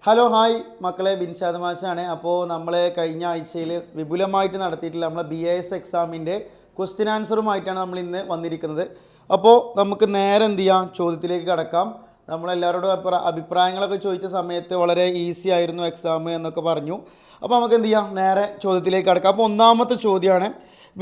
Hello hi മക്കളെ, ബിൻഷാദ് മാഷാണ്. അപ്പോൾ നമ്മൾ കഴിഞ്ഞ ആഴ്ചയിൽ വിപുലമായിട്ട് നടത്തിയിട്ടുള്ള നമ്മളെ BAS എക്സാമിൻ്റെ ക്വസ്റ്റ്യൻ ആൻസറുമായിട്ടാണ് നമ്മൾ ഇന്ന് വന്നിരിക്കുന്നത്. അപ്പോൾ നമുക്ക് നേരെ എന്ത് ചെയ്യാം, ചോദ്യത്തിലേക്ക് കടക്കാം. നമ്മളെല്ലാവരോടും അഭിപ്രായങ്ങളൊക്കെ ചോദിച്ച സമയത്ത് വളരെ ഈസി ആയിരുന്നു എക്സാം എന്നൊക്കെ പറഞ്ഞു. അപ്പോൾ നമുക്ക് എന്ത് ചെയ്യാം, നേരെ ചോദ്യത്തിലേക്ക് കടക്കാം. അപ്പോൾ ഒന്നാമത്തെ ചോദ്യമാണ്,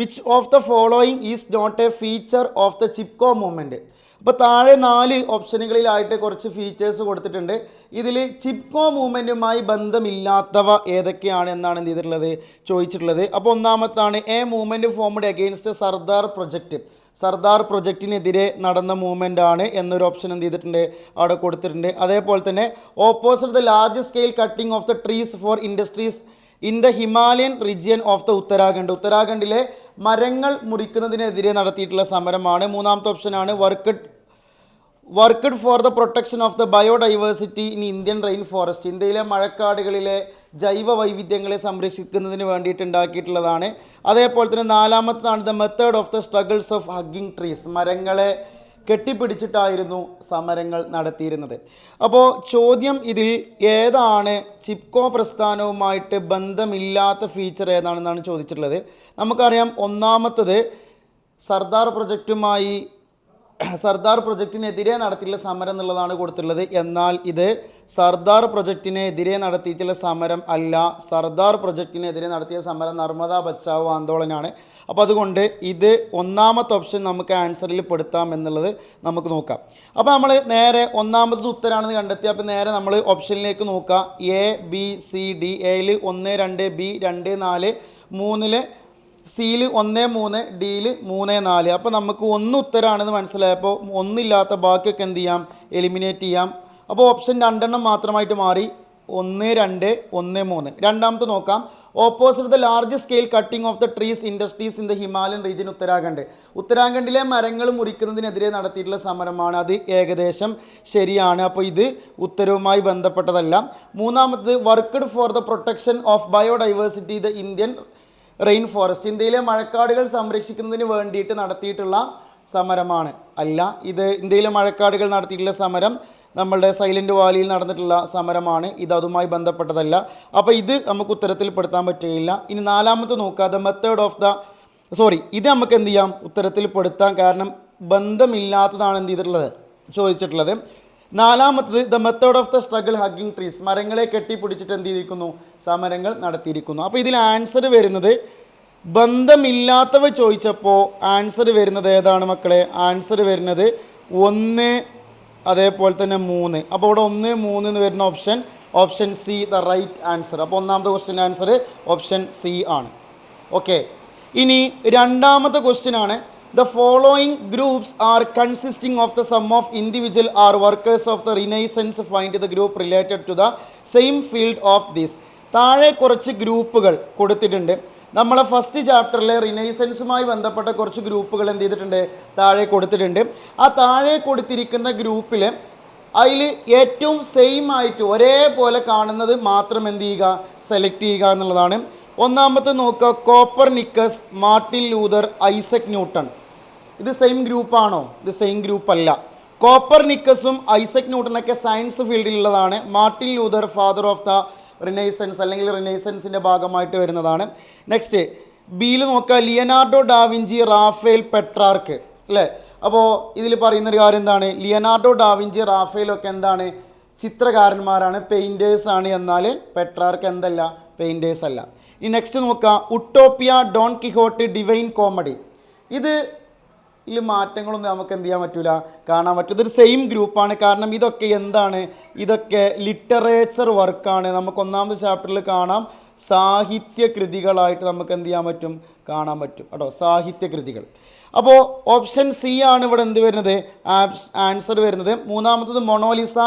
which of the following is not a feature of the Chipko movement. അപ്പോൾ താഴെ 4 ഓപ്ഷനുകളിലായിട്ട് കുറച്ച് ഫീച്ചേഴ്സ് കൊടുത്തിട്ടുണ്ട്. ഇതിൽ ചിപ്കോ മൂവ്മെൻറ്റുമായി ബന്ധമില്ലാത്തവ ഏതൊക്കെയാണ് എന്നാണ് എന്ത് ചെയ്തിട്ടുള്ളത്, ചോദിച്ചിട്ടുള്ളത്. അപ്പോൾ ഒന്നാമത്താണ് a movement formed against Sardar project. Sardar പ്രൊജക്റ്റിനെതിരെ നടന്ന മൂവ്മെൻ്റ് ആണ് എന്നൊരു ഓപ്ഷൻ എന്ത് ചെയ്തിട്ടുണ്ട്, അവിടെ കൊടുത്തിട്ടുണ്ട്. അതേപോലെ തന്നെ opposite the large scale cutting of the trees for industries in the Himalayan region of the Uttarakhand. ഉത്തരാഖണ്ഡിലെ മരങ്ങൾ മുറിക്കുന്നതിനെതിരെ നടത്തിയിട്ടുള്ള സമരമാണ്. മൂന്നാമത്തെ ഓപ്ഷനാണ് worked for the protection of the biodiversity in Indian rain forest. ഇന്ത്യയിലെ മഴക്കാടുകളിലെ ജൈവ വൈവിധ്യങ്ങളെ സംരക്ഷിക്കുന്നതിന് വേണ്ടിയിട്ട് ഉണ്ടാക്കിയിട്ടുള്ളതാണ്. അതേപോലെ തന്നെ നാലാമത്തതാണ് the method of the struggles of hugging trees. മരങ്ങളെ കെട്ടിപ്പിടിച്ചിട്ടായിരുന്നു സമരങ്ങൾ നടത്തിയിരുന്നത്. അപ്പോൾ ചോദ്യം ഇതിൽ ഏതാണ് ചിപ്കോ പ്രസ്ഥാനവുമായിട്ട് ബന്ധമില്ലാത്ത ഫീച്ചർ ഏതാണെന്നാണ് ചോദിച്ചിട്ടുള്ളത്. നമുക്കറിയാം, ഒന്നാമത്തത് സർദാർ പ്രൊജക്റ്റിനെതിരെ നടത്തിയിട്ടുള്ള സമരം എന്നുള്ളതാണ് കൊടുത്തിട്ടുള്ളത്. എന്നാൽ ഇത് സർദാർ പ്രൊജക്റ്റിനെതിരെ നടത്തിയിട്ടുള്ള സമരം അല്ല. സർദാർ പ്രൊജക്റ്റിനെതിരെ നടത്തിയ സമരം നർമ്മദ ബച്ചാവോ ആന്തോളനാണ്. അപ്പോൾ അതുകൊണ്ട് ഇത് ഒന്നാമത്തെ ഓപ്ഷൻ നമുക്ക് ആൻസറിൽ പെടുത്താം എന്നുള്ളത് നമുക്ക് നോക്കാം. അപ്പോൾ നമ്മൾ നേരെ ഒന്നാമത്തത് ഉത്തരാണെന്ന് കണ്ടെത്തി. അപ്പോൾ നേരെ നമ്മൾ ഓപ്ഷനിലേക്ക് നോക്കുക. ABCD, എയിൽ 1 2 B 2 4 3 സിയിൽ 1 3 ഡിയിൽ 3 4. അപ്പോൾ നമുക്ക് 1 ഉത്തരമാണെന്ന് മനസ്സിലായപ്പോൾ ഒന്നില്ലാത്ത ബാക്കിയൊക്കെ എന്ത് ചെയ്യാം, എലിമിനേറ്റ് ചെയ്യാം. അപ്പോൾ ഓപ്ഷൻ 2 മാത്രമായിട്ട് മാറി. 1 2 1 3. രണ്ടാമത്തെ നോക്കാം. Opposite the large scale cutting of the trees industries in the Himalayan region Uttarakhand. ഉത്തരാഖണ്ഡിലെ മരങ്ങൾ മുറിക്കുന്നതിനെതിരെ നടത്തിയിട്ടുള്ള സമരമാണ്. അത് ഏകദേശം ശരിയാണ്. അപ്പോൾ ഇത് ഉത്തരവുമായി ബന്ധപ്പെട്ടതല്ല. മൂന്നാമത് worked for the protection of biodiversity the Indian rain forest. ഇന്ത്യയിലെ മഴക്കാടുകൾ സംരക്ഷിക്കുന്നതിന് വേണ്ടിയിട്ട് നടത്തിയിട്ടുള്ള സമരമാണ്. അല്ല, ഇത് ഇന്ത്യയിലെ മഴക്കാടുകൾ നടത്തിയിട്ടുള്ള സമരം നമ്മളുടെ സൈലൻറ്റ് വാലിയിൽ നടന്നിട്ടുള്ള സമരമാണ്. ഇത് അതുമായി ബന്ധപ്പെട്ടതല്ല. അപ്പോൾ ഇത് നമുക്ക് ഉത്തരത്തിൽ പെടുത്താൻ പറ്റുകയില്ല. ഇനി നാലാമത്തെ നോക്കുക, ദ മെത്തേഡ് ഓഫ് ദ ഇത് നമുക്ക് എന്ത് ചെയ്യാം, ഉത്തരത്തിൽ പെടുത്താം. കാരണം ബന്ധമില്ലാത്തതാണ് എന്ത് ചെയ്തിട്ടുള്ളത്, ചോദിച്ചിട്ടുള്ളത്. നാലാമത്തത് the method of the struggle hugging trees. മരങ്ങളെ കെട്ടിപ്പിടിച്ചിട്ട് എന്ത് ചെയ്തിരിക്കുന്നു, സമരങ്ങൾ നടത്തിയിരിക്കുന്നു. അപ്പോൾ ഇതിൽ ആൻസർ വരുന്നത് ബന്ധമില്ലാത്തവ ചോദിച്ചപ്പോൾ ആൻസർ വരുന്നത് ഏതാണ് മക്കളെ? ആൻസർ വരുന്നത് 1, അതേപോലെ തന്നെ 3. അപ്പോൾ ഇവിടെ 1 3 എന്ന് വരുന്ന option C the right answer. അപ്പോൾ ഒന്നാമത്തെ ക്വസ്റ്റ്യൻ ആൻസർ ഓപ്ഷൻ സി ആണ്. ഓക്കെ, ഇനി രണ്ടാമത്തെ ക്വസ്റ്റ്യൻ ആണ്, the following groups are consisting of the sum of individual or workers of the Renaissance. Find the group related to the same field of this. താഴെ കുറച്ച് ഗ്രൂപ്പുകൾ കൊടുത്തിട്ടുണ്ട്. നമ്മളെ first ചാപ്റ്ററിലെ റിനൈസൻസുമായി ബന്ധപ്പെട്ട കുറച്ച് ഗ്രൂപ്പുകൾ എന്ത് ചെയ്തിട്ടുണ്ട്, താഴെ കൊടുത്തിട്ടുണ്ട്. ആ താഴെ കൊടുത്തിരിക്കുന്ന ഗ്രൂപ്പിൽ അതിൽ ഏറ്റവും സെയിം ആയിട്ട് ഒരേപോലെ കാണുന്നത് മാത്രം എന്ത് ചെയ്യുക, സെലക്ട് ചെയ്യുക എന്നുള്ളതാണ്. ഒന്നാമത്തെ നോക്കുക, Copernicus, Martin Luther, Isaac Newton. ഇത് സെയിം ഗ്രൂപ്പാണോ? ഇത് സെയിം ഗ്രൂപ്പ് അല്ല. കോപ്പർനിക്കസും ഐസക് ന്യൂട്ടനൊക്കെ സയൻസ് ഫീൽഡിലുള്ളതാണ്. Martin Luther father of the renaissance അല്ലെങ്കിൽ റിനൈസൻസിൻ്റെ ഭാഗമായിട്ട് വരുന്നതാണ്. നെക്സ്റ്റ് ബിയിൽ നോക്കുക, ലിയനാർഡോ ഡാവിഞ്ചി, റാഫേൽ, പെട്രാർക്ക് അല്ലേ. അപ്പോൾ ഇതിൽ പറയുന്നൊരു കാര്യം എന്താണ്, ലിയനാർഡോ ഡാവിഞ്ചി റാഫേലൊക്കെ എന്താണ്, ചിത്രകാരന്മാരാണ്, പെയിൻറ്റേഴ്സാണ്. എന്നാൽ പെട്രാർക്ക് എന്തല്ല, പെയിൻറ്റേഴ്സ് അല്ല. ഈ നെക്സ്റ്റ് നോക്കുക, utopia, Don Quixote, Divine comedy. ഇതിൽ മാറ്റങ്ങളൊന്നും നമുക്ക് എന്ത് ചെയ്യാൻ പറ്റില്ല, കാണാൻ പറ്റും. ഇതൊരു സെയിം ഗ്രൂപ്പാണ്. കാരണം ഇതൊക്കെ എന്താണ്, ഇതൊക്കെ ലിറ്ററേച്ചർ വർക്കാണ്. നമുക്ക് ഒന്നാമത്തെ ചാപ്റ്ററിൽ കാണാം, സാഹിത്യ കൃതികളായിട്ട് നമുക്ക് എന്ത് ചെയ്യാൻ പറ്റും, കാണാൻ പറ്റും കേട്ടോ, സാഹിത്യ കൃതികൾ. അപ്പോൾ ഓപ്ഷൻ സി ആണ് ഇവിടെ എന്ത് വരുന്നത്, ആൻസർ വരുന്നത്. മൂന്നാമത്തത് മൊണോലിസ,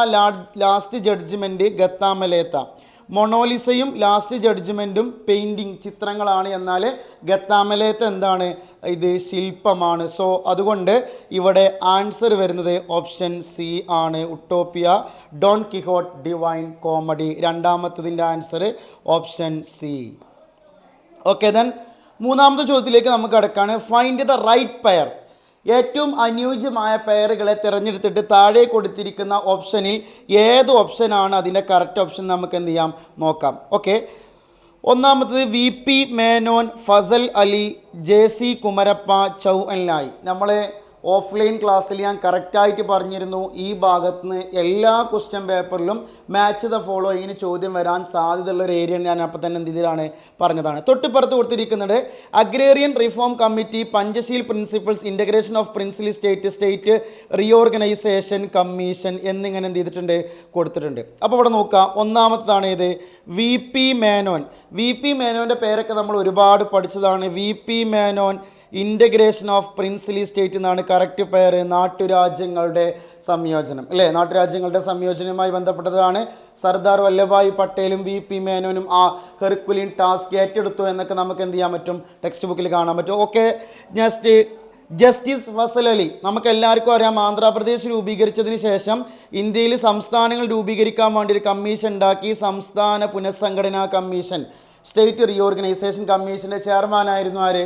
ലാസ്റ്റ് ജഡ്ജ്മെൻറ്റ്, ഗത്താമലേത്ത. മൊണോലിസയും ലാസ്റ്റ് ജഡ്ജ്മെൻറ്റും പെയിൻറ്റിങ് ചിത്രങ്ങളാണ്. എന്നാൽ ഗത്താമലേത്ത എന്താണ്, ഇത് ശില്പമാണ്. സോ അതുകൊണ്ട് ഇവിടെ ആൻസർ വരുന്നത് ഓപ്ഷൻ സി ആണ്, Utopia, Don Quixote, Divine Comedy. രണ്ടാമത്തതിൻ്റെ answer option C. Okay, then മൂന്നാമത്തെ ചോദ്യത്തിലേക്ക് നമുക്ക് കടക്കാണ്. Find the right pair. ഏറ്റവും അനുയോജ്യമായ പെയറുകളെ തിരഞ്ഞെടുത്തിട്ട് താഴെ കൊടുത്തിരിക്കുന്ന ഓപ്ഷനിൽ ഏത് ഓപ്ഷനാണ് അതിൻ്റെ കറക്റ്റ് ഓപ്ഷൻ നമുക്ക് എന്ത് ചെയ്യാം നോക്കാം. ഓക്കെ, ഒന്നാമത്തത് V P Menon, Fazal Ali, J C Kumarappa, Chou En Lai. നമ്മൾ ഓഫ്ലൈൻ ക്ലാസ്സിൽ ഞാൻ കറക്റ്റായിട്ട് പറഞ്ഞിരുന്നു ഈ ഭാഗത്ത് നിന്ന് എല്ലാ ക്വസ്റ്റ്യൻ പേപ്പറിലും മാച്ച് ദ ഫോളോയിങ്ങിന് ചോദ്യം വരാൻ സാധ്യതയുള്ള ഒരു ഏരിയ ഞാൻ അപ്പോൾ തന്നെ എന്ത് ചെയ്തതാണ് പറഞ്ഞതാണ്. തൊട്ടിപ്പുറത്ത് കൊടുത്തിരിക്കുന്നത് agrarian reform committee, Panchsheel principles, integration of princely state, state reorganisation commission എന്നിങ്ങനെ എന്ത് ചെയ്തിട്ടുണ്ട് കൊടുത്തിട്ടുണ്ട്. അപ്പോൾ ഇവിടെ നോക്കുക, ഒന്നാമത്തതാണ് ഇത് V P Menon. V P മേനോൻ്റെ പേരൊക്കെ നമ്മൾ ഒരുപാട് പഠിച്ചതാണ്. V P Menon integration of princely state എന്നാണ് കറക്റ്റ് പേര്. നാട്ടുരാജ്യങ്ങളുടെ സംയോജനം അല്ലേ, നാട്ടുരാജ്യങ്ങളുടെ സംയോജനവുമായി ബന്ധപ്പെട്ടതാണ്. സർദാർ വല്ലഭായ് പട്ടേലും വി പി മേനോനും ആ ഹെർക്കുലിൻ ടാസ്ക് ഏറ്റെടുത്തു എന്നൊക്കെ നമുക്ക് എന്ത് ചെയ്യാൻ പറ്റും, ടെക്സ്റ്റ് ബുക്കിൽ കാണാൻ പറ്റും. ഓക്കെ, ജസ്റ്റിസ് ഫസൽ അലി, നമുക്ക് എല്ലാവർക്കും അറിയാം ആന്ധ്രാപ്രദേശ് രൂപീകരിച്ചതിന് ശേഷം ഇന്ത്യയിൽ സംസ്ഥാനങ്ങൾ രൂപീകരിക്കാൻ വേണ്ടി ഒരു കമ്മീഷൻ ഉണ്ടാക്കി. സംസ്ഥാന പുനഃസംഘടനാ കമ്മീഷൻ, സ്റ്റേറ്റ് റീഓർഗനൈസേഷൻ കമ്മീഷൻ്റെ ചെയർമാനായിരുന്നു ആര്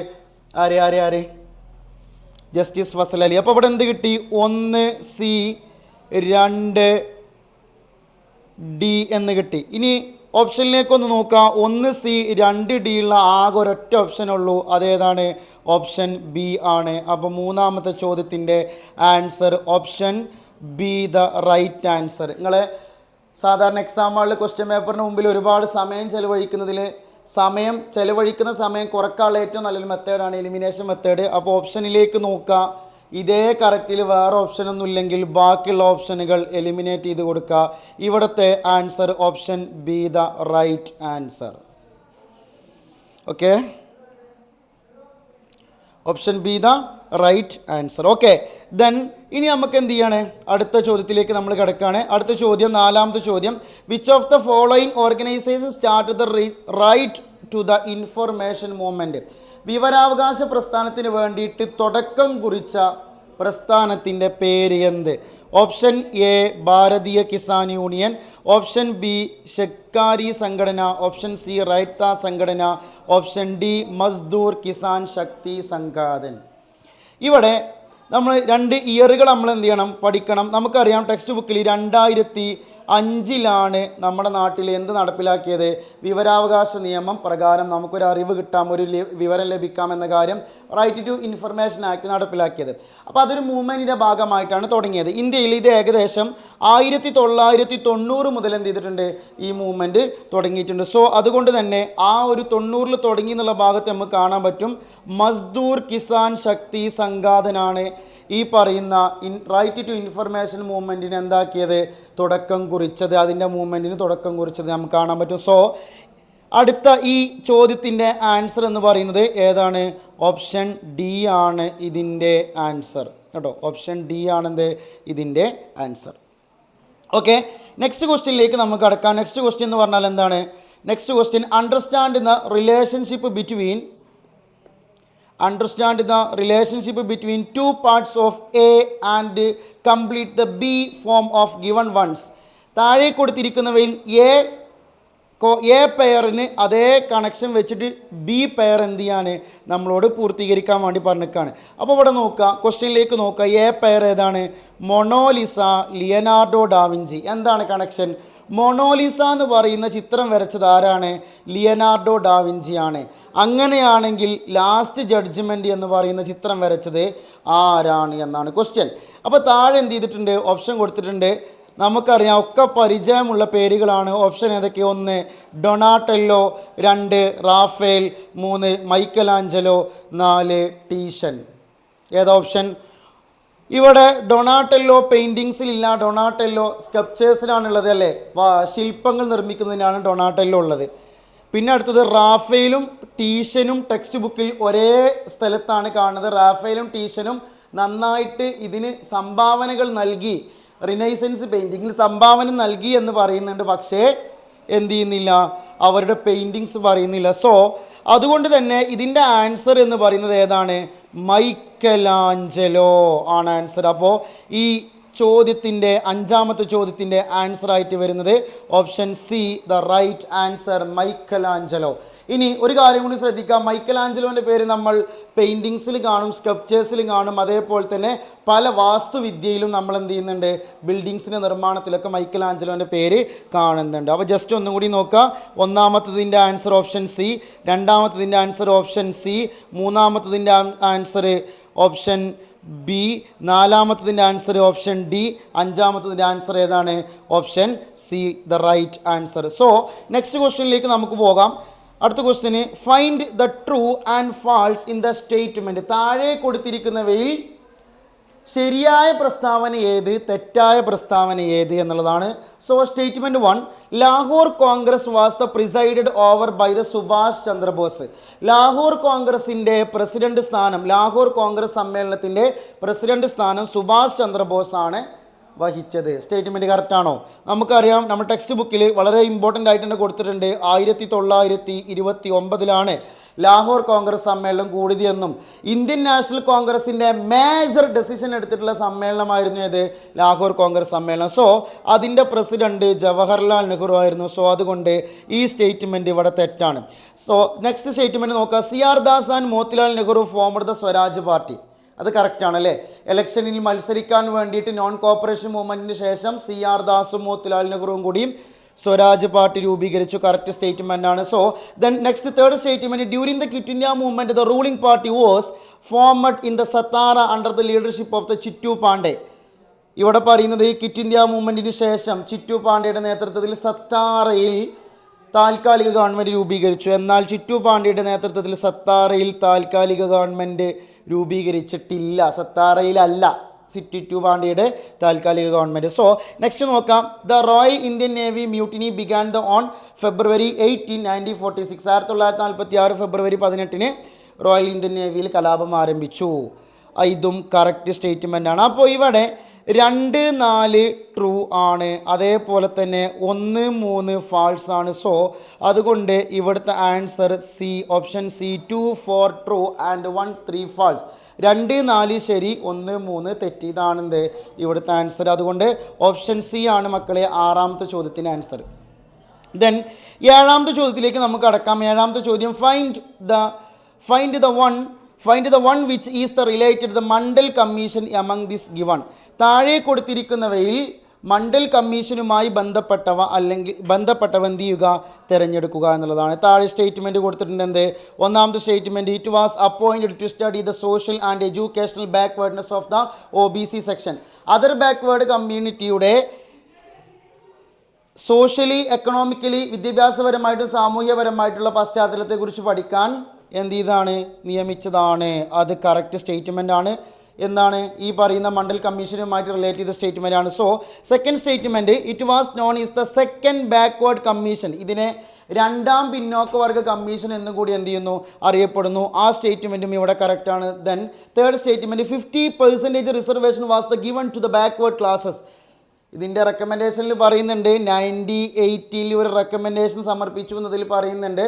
ജസ്റ്റിസ് ഫസൽ അലി. അപ്പോൾ ഇവിടെ എന്ത് കിട്ടി, 1C 2D എന്ന് കിട്ടി. ഇനി ഓപ്ഷനിലേക്കൊന്ന് നോക്കാം. 1C 2D ഉള്ള ആകെ ഒരൊറ്റ ഓപ്ഷനുള്ളൂ, അതേതാണ്, ഓപ്ഷൻ ബി ആണ്. അപ്പോൾ മൂന്നാമത്തെ ചോദ്യത്തിൻ്റെ answer option B the right answer. നിങ്ങൾ സാധാരണ എക്സാമുകളിൽ ക്വസ്റ്റ്യൻ പേപ്പറിന് മുമ്പിൽ ഒരുപാട് സമയം ചെലവഴിക്കുന്ന സമയം കുറക്കാനുള്ള ഏറ്റവും നല്ലൊരു മെത്തേഡാണ് എലിമിനേഷൻ മെത്തേഡ്. അപ്പോൾ ഓപ്ഷനിലേക്ക് നോക്കുക, ഇതേ കറക്റ്റിൽ വേറെ ഓപ്ഷനൊന്നും ഇല്ലെങ്കിൽ ബാക്കിയുള്ള ഓപ്ഷനുകൾ എലിമിനേറ്റ് ചെയ്ത് കൊടുക്കുക. ഇവിടുത്തെ answer option B the right answer. Okay, option B the right answer. Okay, then ഇനി നമുക്ക് എന്ത് ചെയ്യാണ്, അടുത്ത ചോദ്യത്തിലേക്ക് നമ്മൾ കിടക്കുകയാണ്. അടുത്ത ചോദ്യം, നാലാമത്തെ ചോദ്യം, which of the following organisation start the right to the information movement. വിവരാവകാശ പ്രസ്ഥാനത്തിന് വേണ്ടിയിട്ട് തുടക്കം കുറിച്ച പ്രസ്ഥാനത്തിൻ്റെ പേര് എന്ത്? Option A Bharatiya Kisan union, option B ഷെക്കാരി സംഘടന, ഓപ്ഷൻ സി റൈത്ത സംഘടന, ഓപ്ഷൻ ഡി മസ്ദൂർ കിസാൻ ശക്തി സംഘാതൻ. ഇവിടെ നമ്മൾ 2 ഇയറുകൾ നമ്മൾ എന്ത് ചെയ്യണം, പഠിക്കണം. നമുക്കറിയാം ടെക്സ്റ്റ് ബുക്കിൽ 2005 നമ്മുടെ നാട്ടിൽ എന്ത് നടപ്പിലാക്കിയത്, വിവരാവകാശ നിയമം പ്രകാരം നമുക്കൊരു അറിവ് കിട്ടാം, ഒരു വിവരം ലഭിക്കാം എന്ന കാര്യം റൈറ്റ് ടു ഇൻഫർമേഷൻ ആക്ട് നടപ്പിലാക്കിയത്. അപ്പോൾ അതൊരു മൂവ്മെൻറ്റിൻ്റെ ഭാഗമായിട്ടാണ് തുടങ്ങിയത്. ഇന്ത്യയിൽ ഇത് ഏകദേശം 1990 മുതൽ എന്ത് ചെയ്തിട്ടുണ്ട്, ഈ മൂവ്മെൻറ്റ് തുടങ്ങിയിട്ടുണ്ട്. സോ അതുകൊണ്ട് തന്നെ ആ ഒരു 90-ൽ തുടങ്ങി എന്നുള്ള ഭാഗത്ത് നമുക്ക് കാണാൻ പറ്റും മസ്ദൂർ കിസാൻ ശക്തി സംഘാതനാണ് ഈ പറയുന്ന റൈറ്റ് ടു ഇൻഫർമേഷൻ മൂവ്മെൻറ്റിന് എന്താക്കിയത്, തുടക്കം കുറിച്ചത്. അതിൻ്റെ മൂവ്മെൻറ്റിന് തുടക്കം കുറിച്ചത് നമുക്ക് കാണാൻ പറ്റും. സോ അടുത്ത ഈ ചോദ്യത്തിൻ്റെ ആൻസർ എന്ന് പറയുന്നത് ഏതാണ്, ഓപ്ഷൻ ഡി ആണ് ഇതിൻ്റെ ആൻസർ കേട്ടോ. ഓപ്ഷൻ ഡി ആണെന്ത് ഇതിൻ്റെ ആൻസർ. ഓക്കെ, നെക്സ്റ്റ് ക്വസ്റ്റ്യനിലേക്ക് നമുക്ക് കടക്കാം. നെക്സ്റ്റ് ക്വസ്റ്റ്യൻ എന്ന് പറഞ്ഞാൽ എന്താണ്, next question understand the relationship between two parts of A and complete the B form of given ones. താഴെ കൊടുത്തിരിക്കുന്നവയിൽ എ പെയറിന് അതേ കണക്ഷൻ വെച്ചിട്ട് ബി പെയർ എന്ത് ചെയ്യാൻ നമ്മളോട് പൂർത്തീകരിക്കാൻ വേണ്ടി പറഞ്ഞിരിക്കുകയാണ്. അപ്പോൾ ഇവിടെ നോക്കുക, ക്വസ്റ്റ്യനിലേക്ക് നോക്കുക. എ പെയർ ഏതാണ്, മൊണോലിസ, ലിയനാർഡോ ഡാവിഞ്ചി. എന്താണ് കണക്ഷൻ? മൊണോലിസ എന്ന് പറയുന്ന ചിത്രം വരച്ചത് ആരാണ്, ലിയനാർഡോ ഡാവിഞ്ചിയാണ്. അങ്ങനെയാണെങ്കിൽ ലാസ്റ്റ് ജഡ്ജ്മെൻറ്റ് എന്ന് പറയുന്ന ചിത്രം വരച്ചത് ആരാണ് എന്നാണ് ക്വസ്റ്റ്യൻ. അപ്പോൾ താഴെ എന്ത് ചെയ്തിട്ടുണ്ട്, ഓപ്ഷൻ കൊടുത്തിട്ടുണ്ട്. നമുക്കറിയാം ഒക്കെ പരിചയമുള്ള പേരുകളാണ്. ഓപ്ഷൻ ഏതൊക്കെ? 1 ഡൊണാട്ടെല്ലോ, 2 റാഫേൽ, 3 മൈക്കലാഞ്ചലോ, 4 ടീഷൻ. ഏതാ ഓപ്ഷൻ? ഇവിടെ ഡൊണാട്ടെല്ലോ പെയിൻറ്റിങ്സിലില്ല, ഡൊണാട്ടെല്ലോ സ്കൾപ്ചേഴ്സിലാണുള്ളത് അല്ലേ, ശില്പങ്ങൾ നിർമ്മിക്കുന്നതിനാണ് ഡൊണാട്ടെല്ലോ ഉള്ളത്. പിന്നെ അടുത്തത് റാഫേലും ടീഷനും ടെക്സ്റ്റ് ബുക്കിൽ ഒരേ സ്ഥലത്താണ് കാണുന്നത്. റാഫേലും ടീഷനും നന്നായിട്ട് ഇതിന് സംഭാവനകൾ നൽകി, റിനൈസൻസ് പെയിൻറ്റിങ്ങിൽ സംഭാവന നൽകി എന്ന് പറയുന്നുണ്ട്. പക്ഷേ എന്ത് ചെയ്യുന്നില്ല, അവരുടെ പെയിൻറ്റിങ്സ് പറയുന്നില്ല. സോ അതുകൊണ്ട് തന്നെ ഇതിൻ്റെ ആൻസർ എന്ന് പറയുന്നത് ഏതാണ്, മൈക്കലാഞ്ചലോ ആണ് ആൻസർ. അപ്പോൾ ഈ ചോദ്യത്തിൻ്റെ അഞ്ചാമത്തെ ചോദ്യത്തിൻ്റെ ആൻസർ ആയിട്ട് വരുന്നത് option C, the right answer Michelangelo. ഇനി ഒരു കാര്യം കൂടി ശ്രദ്ധിക്കാം, മൈക്കൽ ആഞ്ചലോൻ്റെ പേര് നമ്മൾ പെയിൻറ്റിങ്സിൽ കാണും, സ്കൾപ്ചേഴ്സിൽ കാണും, അതേപോലെ തന്നെ പല വാസ്തുവിദ്യയിലും നമ്മൾ എന്ത് ചെയ്യുന്നുണ്ട്, ബിൽഡിങ്സിൻ്റെ നിർമ്മാണത്തിലൊക്കെ മൈക്കൽ ആഞ്ചലോൻ്റെ പേര് കാണുന്നുണ്ട്. അപ്പോൾ ജസ്റ്റ് ഒന്നും കൂടി നോക്കുക. ഒന്നാമത്തതിൻ്റെ answer option C, രണ്ടാമത്തതിൻ്റെ answer option C, മൂന്നാമത്തതിൻ്റെ answer option B, നാലാമത്തതിൻ്റെ answer option D, അഞ്ചാമത്തതിൻ്റെ answer ഏതാണ്, option C, the right answer. So next ക്വസ്റ്റ്യനിലേക്ക് നമുക്ക് പോകാം. അടുത്ത question, find the true and false in the statement. താഴെ കൊടുത്തിരിക്കുന്നവയിൽ ശരിയായ പ്രസ്താവന ഏത്, തെറ്റായ പ്രസ്താവന ഏത് എന്നുള്ളതാണ്. So statement 1, Lahore Congress was the presided over by the Subhash Chandrabose. Lahore കോൺഗ്രസിൻ്റെ പ്രസിഡന്റ് സ്ഥാനം, ലാഹോർ കോൺഗ്രസ് സമ്മേളനത്തിൻ്റെ പ്രസിഡന്റ് സ്ഥാനം സുഭാഷ് ചന്ദ്രബോസ് ആണ് വഹിച്ചത്. സ്റ്റേറ്റ്മെൻറ്റ് കറക്റ്റാണോ? നമുക്കറിയാം, നമ്മുടെ ടെക്സ്റ്റ് ബുക്കിൽ വളരെ ഇമ്പോർട്ടൻ്റ് ആയിട്ട് തന്നെ കൊടുത്തിട്ടുണ്ട്, 1929 ലാഹോർ കോൺഗ്രസ് സമ്മേളനം കൂടിയതെന്നും ഇന്ത്യൻ നാഷണൽ കോൺഗ്രസിൻ്റെ മേജർ ഡെസിഷൻ എടുത്തിട്ടുള്ള സമ്മേളനമായിരുന്നു ഇത്, ലാഹോർ കോൺഗ്രസ് സമ്മേളനം. സോ അതിൻ്റെ പ്രസിഡന്റ് ജവഹർലാൽ നെഹ്റു ആയിരുന്നു. സോ അതുകൊണ്ട് ഈ സ്റ്റേറ്റ്മെൻറ്റ് ഇവിടെ തെറ്റാണ്. സോ നെക്സ്റ്റ് സ്റ്റേറ്റ്മെൻറ്റ് നോക്കുക, CR Das and Motilal Nehru formed the Swaraj party. അത് കറക്റ്റാണല്ലേ. ഇലക്ഷനിൽ മത്സരിക്കാൻ വേണ്ടിയിട്ട് നോൺ കോപ്പറേഷൻ മൂവ്മെൻറ്റിന് ശേഷം CR ദാസും മോത്തിലാൽ നെഹ്റുവും കൂടിയും സ്വരാജ് പാർട്ടി രൂപീകരിച്ചു. കറക്റ്റ് സ്റ്റേറ്റ്മെൻ്റ് ആണ്. So then next third statement, during the quit India movement the ruling party was formed in the Satara under the leadership of the Chittu Pande. ഇവിടെ പറയുന്നത് ഈ ക്വിറ്റ് ഇന്ത്യ മൂവ്മെൻറ്റിന് ശേഷം ചിറ്റു പാണ്ഡെയുടെ നേതൃത്വത്തിൽ സത്താറയിൽ താൽക്കാലിക ഗവൺമെൻറ് രൂപീകരിച്ചു. എന്നാൽ ചിറ്റു പാണ്ഡെയുടെ നേതൃത്വത്തിൽ സത്താറയിൽ താൽക്കാലിക ഗവൺമെൻറ് രൂപീകരിച്ചിട്ടില്ല. സത്താറയിലല്ല ചിറ്റു പാണ്ഡെയുടെ താൽക്കാലിക ഗവൺമെൻറ്. സോ നെക്സ്റ്റ് നോക്കാം, the Royal Indian Navy mutiny began the on February 18, 1946. 1946 February 18 Royal Indian നേവിയിൽ കലാപം ആരംഭിച്ചു. ഇതും കറക്റ്റ് സ്റ്റേറ്റ്മെൻ്റ് ആണ്. അപ്പോൾ ഇവിടെ 2, 4 ട്രൂ ആണ്, അതേപോലെ തന്നെ 1, 3 ഫാൾസ് ആണ്. സോ അതുകൊണ്ട് ഇവിടുത്തെ answer C, option C, 2, 4 true and 1, 3 false. 2, 4 ശരി, 1, 3 തെറ്റ്. ഇതാണെന്ത് ഇവിടുത്തെ ആൻസർ. അതുകൊണ്ട് ഓപ്ഷൻ സി ആണ് മക്കളെ ആറാമത്തെ ചോദ്യത്തിൻ്റെ ആൻസർ. ദെൻ ഏഴാമത്തെ ചോദ്യത്തിലേക്ക് നമുക്ക് കടക്കാം. ഏഴാമത്തെ ചോദ്യം, find the one which is the related the Mandal commission among this given. താഴെ കൊടുത്തിരിക്കുന്നവയിൽ മണ്ഡൽ കമ്മീഷനുമായി ബന്ധപ്പെട്ടവ എന്ത് ചെയ്യുക, തിരഞ്ഞെടുക്കുക എന്നുള്ളതാണ്. താഴെ സ്റ്റേറ്റ്മെൻറ്റ് കൊടുത്തിട്ടുണ്ട്. എന്ത് ഒന്നാമത്തെ statement, it was appointed to study the social and educational backwardness of the OBC section. Other backward കമ്മ്യൂണിറ്റിയുടെ സോഷ്യലി, എക്കണോമിക്കലി, വിദ്യാഭ്യാസപരമായിട്ടും സാമൂഹ്യപരമായിട്ടുള്ള പശ്ചാത്തലത്തെക്കുറിച്ച് പഠിക്കാൻ എന്ത് ചെയ്താണ്, നിയമിച്ചതാണ്. അത് കറക്റ്റ് സ്റ്റേറ്റ്മെൻ്റ് ആണ്. എന്താണ് ഈ പറയുന്ന മണ്ഡൽ കമ്മീഷനുമായിട്ട് റിലേറ്റ് ചെയ്ത സ്റ്റേറ്റ്മെൻ്റ് ആണ്. So second statement, it was known is the second backward commission. ഇതിനെ രണ്ടാം പിന്നോക്ക വർഗ കമ്മീഷൻ എന്നും കൂടി എന്ത് ചെയ്യുന്നു, അറിയപ്പെടുന്നു. ആ സ്റ്റേറ്റ്മെൻറ്റും ഇവിടെ കറക്റ്റാണ്. Then third statement, 50% reservation was the given to the backward classes. ഇതിൻ്റെ റെക്കമെൻഡേഷനിൽ പറയുന്നുണ്ട്, 1980 ഒരു റെക്കമെൻഡേഷൻ സമർപ്പിച്ചു എന്നതിൽ പറയുന്നുണ്ട്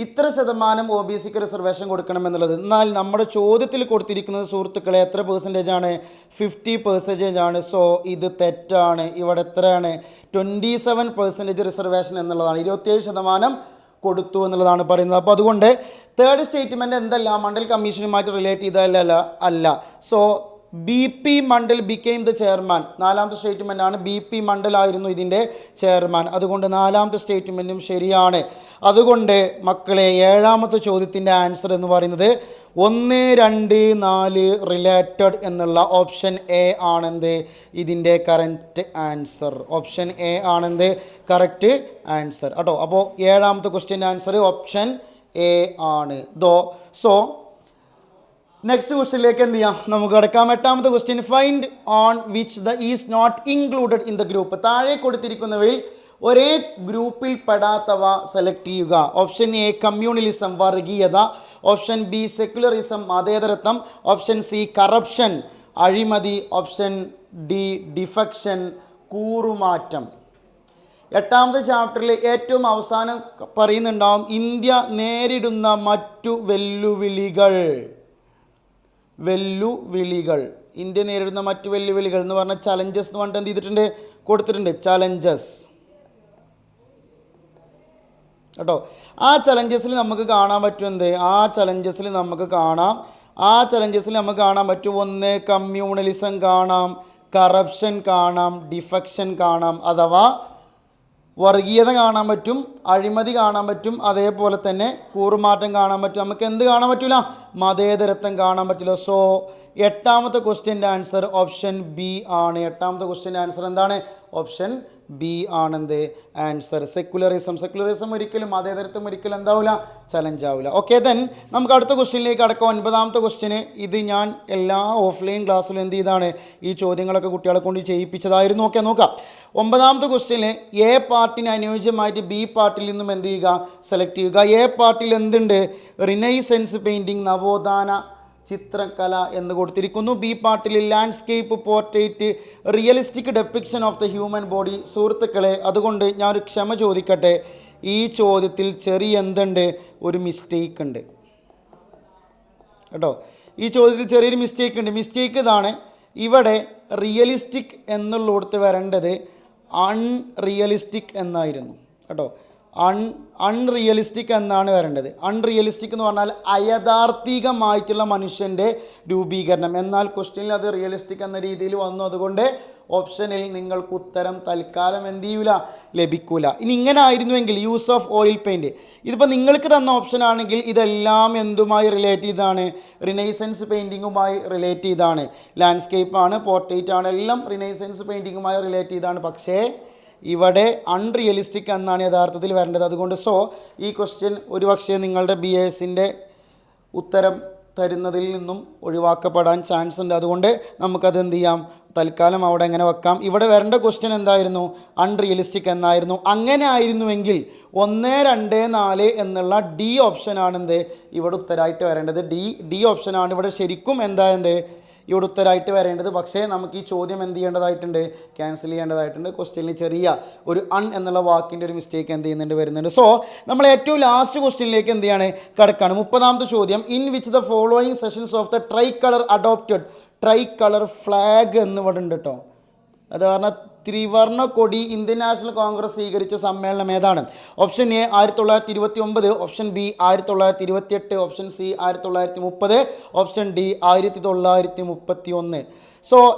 ഇത്ര ശതമാനം OBCക്ക് റിസർവേഷൻ കൊടുക്കണമെന്നുള്ളത്. എന്നാൽ നമ്മുടെ ചോദ്യത്തിൽ കൊടുത്തിരിക്കുന്നത് സുഹൃത്തുക്കളെ എത്ര പെർസെൻറ്റേജ് ആണ്, 50% ആണ്. സോ ഇത് തെറ്റാണ്. ഇവിടെ എത്രയാണ്, 27% റിസർവേഷൻ എന്നുള്ളതാണ്. 27% കൊടുത്തു എന്നുള്ളതാണ് പറയുന്നത്. അപ്പോൾ അതുകൊണ്ട് തേർഡ് സ്റ്റേറ്റ്മെൻറ്റ് എന്തല്ല, മണ്ഡൽ കമ്മീഷനുമായിട്ട് റിലേറ്റ് ചെയ്തല്ല. So BP Mandal became the chairman. നാലാമത്തെ സ്റ്റേറ്റ്മെൻ്റ് ആണ്, BP മണ്ഡലായിരുന്നു ഇതിൻ്റെ ചെയർമാൻ. അതുകൊണ്ട് നാലാമത്തെ സ്റ്റേറ്റ്മെൻറ്റും ശരിയാണ്. അതുകൊണ്ട് മക്കളെ ഏഴാമത്തെ ചോദ്യത്തിൻ്റെ ആൻസർ എന്ന് പറയുന്നത് 1, 2, 4 റിലേറ്റഡ് എന്നുള്ള ഓപ്ഷൻ എ ആണെന്ത് ഇതിൻ്റെ കറക്റ്റ് ആൻസർ. ഓപ്ഷൻ എ ആണെന്ത് കറക്റ്റ് ആൻസർ കേട്ടോ. അപ്പോൾ ഏഴാമത്തെ ക്വസ്റ്റ്യൻ്റെ ആൻസർ ഓപ്ഷൻ എ ആണ്. സോ നെക്സ്റ്റ് ക്വസ്റ്റ്യനിലേക്ക് എന്ത് ചെയ്യാം, നമുക്ക് കിടക്കാം. എട്ടാമത്തെ question, find on which the is not included in the group. താഴെ കൊടുത്തിരിക്കുന്നവയിൽ ഒരേ ഗ്രൂപ്പിൽ പെടാത്തവ സെലക്ട് ചെയ്യുക. ഓപ്ഷൻ എ കമ്മ്യൂണലിസം, വർഗീയത. ഓപ്ഷൻ ബി സെക്യുലറിസം, മതേതരത്വം. ഓപ്ഷൻ സി കറപ്ഷൻ, അഴിമതി. ഓപ്ഷൻ ഡി ഡിഫെക്ഷൻ, കൂറുമാറ്റം. എട്ടാമത്തെ ചാപ്റ്ററിൽ ഏറ്റവും അവസാനം പറയുന്നുണ്ടാവും ഇന്ത്യ നേരിടുന്ന മറ്റു വെല്ലുവിളികൾ. ഇന്ത്യ നേരിടുന്ന മറ്റു വെല്ലുവിളികൾ എന്ന് പറഞ്ഞ ചലഞ്ചസ് എന്ന് പറഞ്ഞിട്ട് എന്ത് ചെയ്തിട്ടുണ്ട്, കൊടുത്തിട്ടുണ്ട്. ചലഞ്ചസ് കേട്ടോ. ആ ചലഞ്ചസിൽ നമുക്ക് കാണാൻ പറ്റും എന്ത്, ആ ചലഞ്ചസിൽ നമുക്ക് കാണാൻ പറ്റും ഒന്ന് കമ്മ്യൂണലിസം കാണാം, കറപ്ഷൻ കാണാം, ഡിഫെക്ഷൻ കാണാം, അഥവാ വർഗീയത കാണാൻ പറ്റും, അഴിമതി കാണാൻ പറ്റും, അതേപോലെ തന്നെ കൂറുമാറ്റം കാണാൻ പറ്റും. നമുക്ക് എന്ത് കാണാൻ പറ്റില്ല, മതേതരത്വം കാണാൻ പറ്റില്ല. സോ എട്ടാമത്തെ ക്വസ്റ്റ്യൻ്റെ ആൻസർ ഓപ്ഷൻ ബി ആണ്. എട്ടാമത്തെ ക്വസ്റ്റ്യൻ്റെ ആൻസർ എന്താണ്, ഓപ്ഷൻ ബി ആണെന്ത് ആൻസർ. സെക്കുലറിസം ഒരിക്കലും, മതേതരത്വം ഒരിക്കലും എന്താവില്ല, ചലഞ്ച് ആവില്ല. ഓക്കെ, ദെൻ നമുക്ക് അടുത്ത ക്വസ്റ്റ്യനിലേക്ക് അടക്കാം. 9ാമത്തെ ക്വസ്റ്റ്യന്. ഇത് ഞാൻ എല്ലാ ഓഫ്ലൈൻ ക്ലാസ്സിലും എന്ത് ചെയ്താണ്, ഈ ചോദ്യങ്ങളൊക്കെ കുട്ടികളെ കൊണ്ട് ചെയ്യിപ്പിച്ചതായിരുന്നു. ഓക്കെ, നോക്കാം. 9ാമത്തെ ക്വസ്റ്റ്യന് എ പാർട്ടിന് അനുയോജ്യമായിട്ട് ബി പാർട്ടിയിൽ നിന്നും എന്ത് ചെയ്യുക, സെലക്ട് ചെയ്യുക. എ പാർട്ടിയിൽ എന്തുണ്ട്, റിനൈസൻസ് പെയിൻറ്റിങ്, നവോത്ഥാന ചിത്രകല എന്ന് കൊടുത്തിരിക്കുന്നു. ബി പാർട്ടിൽ landscape, portrait, realistic depiction of the human body. സുഹൃത്തുക്കളെ, അതുകൊണ്ട് ഞാനൊരു ക്ഷമ ചോദിക്കട്ടെ, ഈ ചോദ്യത്തിൽ ചെറിയ എന്തുണ്ട്, ഒരു മിസ്റ്റേക്ക് ഉണ്ട് കേട്ടോ. ഈ ചോദ്യത്തിൽ ചെറിയൊരു മിസ്റ്റേക്ക് ഉണ്ട്. മിസ്റ്റേക്ക് ഇതാണ്, ഇവിടെ റിയലിസ്റ്റിക് എന്നുള്ളിടത്ത് വരേണ്ടത് അൺറിയലിസ്റ്റിക് എന്നായിരുന്നു കേട്ടോ. അൺറിയലിസ്റ്റിക് എന്നാണ് വരേണ്ടത്. അൺറിയലിസ്റ്റിക് എന്ന് പറഞ്ഞാൽ അയഥാർത്ഥികമായിട്ടുള്ള മനുഷ്യൻ്റെ രൂപീകരണം. എന്നാൽ ക്വസ്റ്റ്യനിൽ അത് റിയലിസ്റ്റിക് എന്ന രീതിയിൽ വന്നു. അതുകൊണ്ട് ഓപ്ഷനിൽ നിങ്ങൾക്ക് ഉത്തരം തൽക്കാലം എന്ത് ചെയ്യൂല, ലഭിക്കൂല. ഇനി ഇങ്ങനെ ആയിരുന്നുവെങ്കിൽ യൂസ് ഓഫ് ഓയിൽ പെയിൻറ്റ്, ഇതിപ്പോൾ നിങ്ങൾക്ക് തന്ന ഓപ്ഷൻ ആണെങ്കിൽ ഇതെല്ലാം എന്തുമായി റിലേറ്റ് ചെയ്താണ്, റിനൈസൻസ് പെയിൻറ്റിങ്ങുമായി റിലേറ്റ് ചെയ്താണ്. ലാൻഡ്സ്കേപ്പാണ്, പോർട്രേറ്റ് ആണ്, എല്ലാം റിനൈസൻസ് പെയിൻറ്റിങ്ങുമായി റിലേറ്റ് ചെയ്താണ്. പക്ഷേ ഇവിടെ അൺറിയലിസ്റ്റിക് എന്നാണ് യഥാർത്ഥത്തിൽ വരേണ്ടത്. അതുകൊണ്ട് ഈ ക്വസ്റ്റ്യൻ ഒരുപക്ഷെ നിങ്ങളുടെ BASൻ്റെ ഉത്തരം തരുന്നതിൽ നിന്നും ഒഴിവാക്കപ്പെടാൻ ചാൻസ് ഉണ്ട്. അതുകൊണ്ട് നമുക്കത് എന്ത് ചെയ്യാം, തൽക്കാലം അവിടെ എങ്ങനെ വെക്കാം. ഇവിടെ വരേണ്ട ക്വസ്റ്റ്യൻ എന്തായിരുന്നു, അൺറിയലിസ്റ്റിക് എന്നായിരുന്നു. അങ്ങനെ ആയിരുന്നുവെങ്കിൽ 1, 2, 4 എന്നുള്ള ഡി ഓപ്ഷനാണെന്ത് ഇവിടെ ഉത്തരമായിട്ട് വരേണ്ടത്. ഡി ഓപ്ഷനാണ് ഇവിടെ ശരിക്കും എന്താണ്ട് ഇവിടെ ഉത്തരമായിട്ട് വരേണ്ടത്. പക്ഷേ നമുക്ക് ഈ ചോദ്യം എന്ത് ചെയ്യേണ്ടതായിട്ടുണ്ട്, ക്യാൻസൽ ചെയ്യേണ്ടതായിട്ടുണ്ട്. ക്വസ്റ്റ്യനിൽ ചെറിയ ഒരു എന്നുള്ള വാക്കിൻ്റെ ഒരു മിസ്റ്റേക്ക് എന്ത് ചെയ്യുന്നുണ്ട്, വരുന്നുണ്ട്. നമ്മൾ ഏറ്റവും ലാസ്റ്റ് ക്വസ്റ്റ്യനിലേക്ക് എന്ത് ചെയ്യാണ്, കിടക്കാണ്. 30ാമത്തെ ചോദ്യം. In which the following sessions of the try colour adopted, try colour flag എന്ന് ഇവിടെ ഉണ്ട് കേട്ടോ. അത് പറഞ്ഞാൽ ത്രിവർണ്ണ കൊടി ഇന്ത്യൻ നാഷണൽ കോൺഗ്രസ് സ്വീകരിച്ച സമ്മേളനം ഏതാണ്? Option A 1929, option B 1928, option C 1930, option D 1931.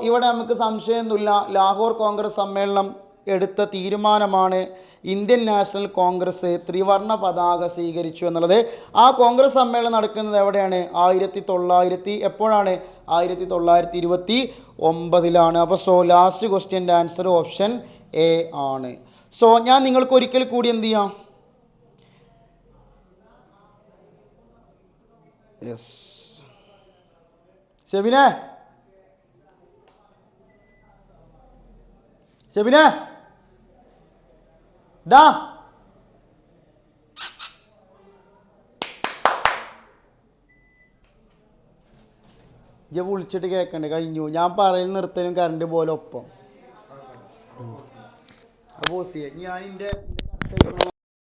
ഇവിടെ നമുക്ക് സംശയമൊന്നുമില്ല, ലാഹോർ കോൺഗ്രസ് സമ്മേളനം എടുത്ത തീരുമാനമാണ് ഇന്ത്യൻ നാഷണൽ കോൺഗ്രസ് ത്രിവർണ്ണ പതാക സ്വീകരിച്ചു എന്നുള്ളത്. ആ കോൺഗ്രസ് സമ്മേളനം നടക്കുന്നത് എവിടെയാണ്? 1900 എപ്പോഴാണ്? 1929. അപ്പോൾ ലാസ്റ്റ് ക്വസ്റ്റ്യൻ്റെ ആൻസർ ഓപ്ഷൻ എ ആണ്. ഞാൻ നിങ്ങൾക്ക് ഒരിക്കൽ കൂടി എന്ത് ചെയ്യാം, യെസ് ഷെബിനെ ഡാ ഇജ്ജ് വിളിച്ചിട്ട് കേൾക്കണ്ടേ, കഴിഞ്ഞു. ഞാൻ പറയൽ നിർത്തലും കറണ്ട് പോലെ ഒപ്പം. അപ്പോൾ ഞാൻ എൻ്റെ